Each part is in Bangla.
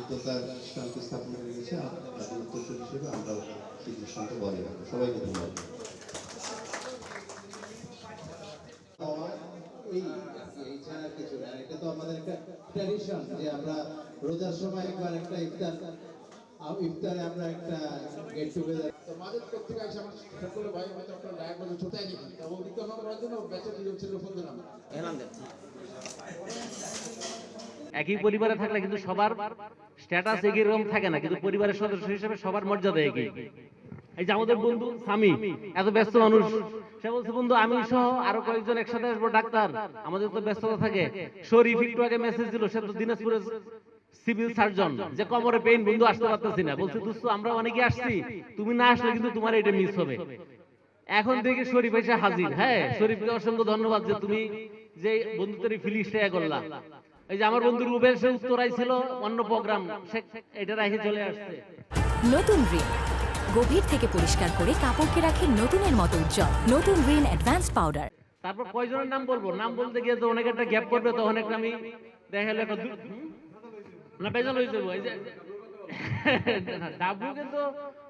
হৃদ্যতার দৃষ্টান্ত স্থাপন করে গেছে, তাদের উত্তরসূরি হিসেবে আমরাও সেই দৃষ্টান্ত বজায় রাখবো। সবাইকে ধন্যবাদ। এছাড়া কিছু না, এটা তো আমাদের একটা ট্র্যাডিশন যে আমরা রোজার সময় একবার একটা ইফতারে আমরা একটা গেট টুগেদার। তো মাঝে থেকে আসে আমার সকল ভাই হয়তো আপনার ডায়াগনোজ ছোট নাকি এবং উদ্যোগ করার জন্য বেঁচে দুজন ছিল ফোন দিলাম একই পরিবারে থাকলে কিন্তু সবার স্ট্যাটাস একই রকম থাকে না, কিন্তু পরিবারের সদস্য হিসেবে সবার মর্যাদা একই। এই যে আমাদের বন্ধু সামি, এত ব্যস্ত মানুষ, সে বলছে বন্ধু আমি সহ আরো কয়েকজন একসাথে আসবো ডাক্তার, আমাদের তো ব্যস্ততা থাকে। শরীফ একটু আগে মেসেজ দিল, সে তো দিনাজপুরের সিভিল সার্জন, যে কোমরে পেইন বন্ধু আসতে পারতেছি না। বলছে দোস্ত আমরা অনেকে আসছি, তুমি না আসলে কিন্তু তোমার এটা মিস হবে। এখন থেকে শরীফ এসে হাজির। হ্যাঁ, শরীফকে অসংখ্য ধন্যবাদ যে তুমি যে বন্ধুত্বের ফিলিংসটা করলা। এই যে আমার বন্ধু রুবেল, সে উত্তরায় ছিল অন্য প্রোগ্রাম, সে এটা রেখে চলে আসছে। নতুন রিন গভীর থেকে পরিষ্কার করে কাপড়কে রাখে নতুনের মতো উজ্জ্বল। নতুন রিন অ্যাডভান্সড পাউডার। তারপর কয়জনের নাম বলবো, নাম বলতে গিয়ে তো অনেক একটা গ্যাপ করবে, তখন একটা আমি দেখালে একটা না বেজাল হয়ে যাবো। এই যে ডাবলু কিন্তু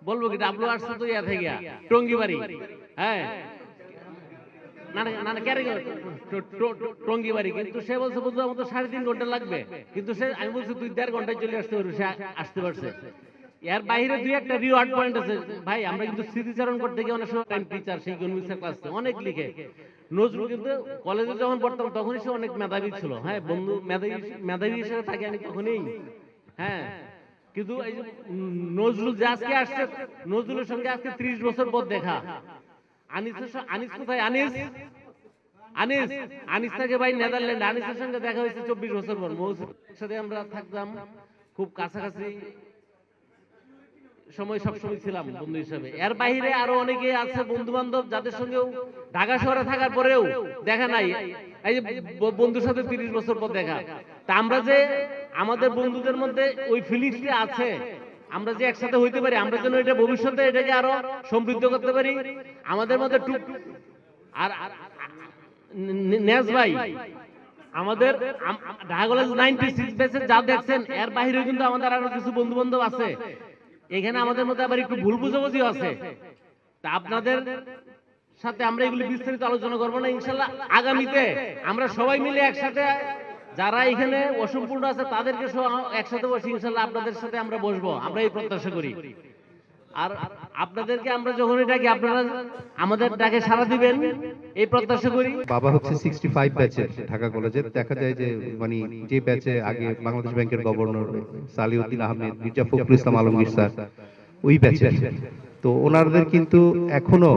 বলবো কি, ডাবলু আসছে তো ইয়া থেকে টঙ্গিবাড়ি। হ্যাঁ না না না ক্যারে টঙ্গিবাড়ি, কিন্তু সে বলছে বন্ধু আমার তো 3.5 ঘন্টা লাগবে, কিন্তু সে আমি বলছি তুই 1.5 ঘন্টায় চলে আসতে পারবি, সে আসতে পারছে। এর বাইরে দুই একটা রিওয়ার্ড পয়েন্ট আছে ভাই। আমরা কিন্তু স্মৃতিচারণ করতে গিয়ে অনেক সময় টাইম টিচার সেই ইকোনমিক্সের ক্লাসে অনেক লিখে। নজরুল কিন্তু কলেজে যখন পড়তাম তখনই সে অনেক মেধাবী ছিল। হ্যাঁ বন্ধু মেধাবী হিসেবে থাকে আমি তখনই। হ্যাঁ কিন্তু এই যে নজরুল যে আজকে আসছে, নজরুলের সঙ্গে আজকে 30 বছর পর দেখা। আনিস কোথায়? আনিস থাকে ভাই নেদারল্যান্ড। আনিসের সঙ্গে দেখা হয়েছে 24 বছর পর। মৌসুমের সাথে আমরা থাকতাম খুব কাছাকাছি সময়, সবসময় ছিলাম বন্ধু হিসেবে। এর বাইরে আরো অনেকে আছে বন্ধু বান্ধব যাদের সঙ্গেও ঢাকা শহরে থাকার পরেও দেখা নাই। এই যে বন্ধুর সাথে 30 বছর পর দেখা। তা আমরা যে আমাদের বন্ধুদের মধ্যে ওই ফিলিংসটা আছে, আমরা যে একসাথে হইতে পারি, আমরা যেন এটা ভবিষ্যতে এটাকে আরো সমৃদ্ধ করতে পারি। আমাদের মধ্যে আর নেজ ভাই আমাদের ঢাকা কলেজ 96 ব্যাচের যা দেখছেন, এর বাইরেও কিন্তু আমাদের আরো কিছু বন্ধু বান্ধব আছে। এখানে আমাদের মধ্যে আবার একটু ভুল বুঝাবুঝিও আছে। তা আপনাদের সাথে আমরা এগুলি বিস্তারিত আলোচনা করবো না। ইনশাল্লাহ আগামীতে আমরা সবাই মিলে একসাথে, যারা এখানে অসম্পূর্ণ আছে তাদেরকে একসাথে বসে ইনশাল্লাহ আপনাদের সাথে আমরা বসবো, আমরা এই প্রত্যাশা করি। আর আপনাদেরকে আমরা যখন ডাকি আপনারা আমাদের ডাকে সাড়া দিবেন এই প্রত্যাশা করি। বাবা হচ্ছে 65 ব্যাচের ঢাকা কলেজের। দেখা যায় যে মানে যে ব্যাচে আগে বাংলাদেশ ব্যাংকের গভর্নর সালিউদ্দিন আহমেদ, মির্জা ফখরুল ইসলাম আলমগীর স্যার ওই ব্যাচের, তো ওনাদের কিন্তু এখনো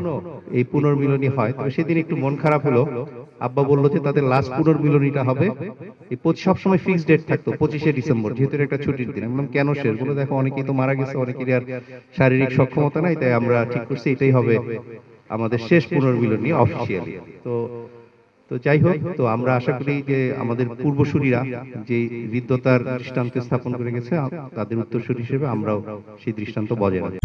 এই পুনর্মিলনী হয়। তবে সেদিন একটু মন খারাপ হলো, আব্বা বললো যে তাদের লাস্ট পুনর্মিলনীটা হবে এই সবসময় ফিক্সড ডেট থাকতো 25শে ডিসেম্বর, যেহেতু একটা ছুটির দিন। আমি বললাম কেন শেষ? বলে দেখো অনেকেই তো মারা গেছে, অনেকেরই আর শারীরিক সক্ষমতা নাই, তাই আমরা ঠিক করছি এটাই হবে আমাদের শেষ পুনর্মিলনী অফিসিয়ালি। তো যাই হোক, তো আমরা আশা করি যে আমাদের পূর্বসূরীরা যে হৃদ্যতার দৃষ্টান্ত স্থাপন করে গেছে, তাদের উত্তরসূরি হিসেবে আমরাও সেই দৃষ্টান্ত বজায় রাখবো।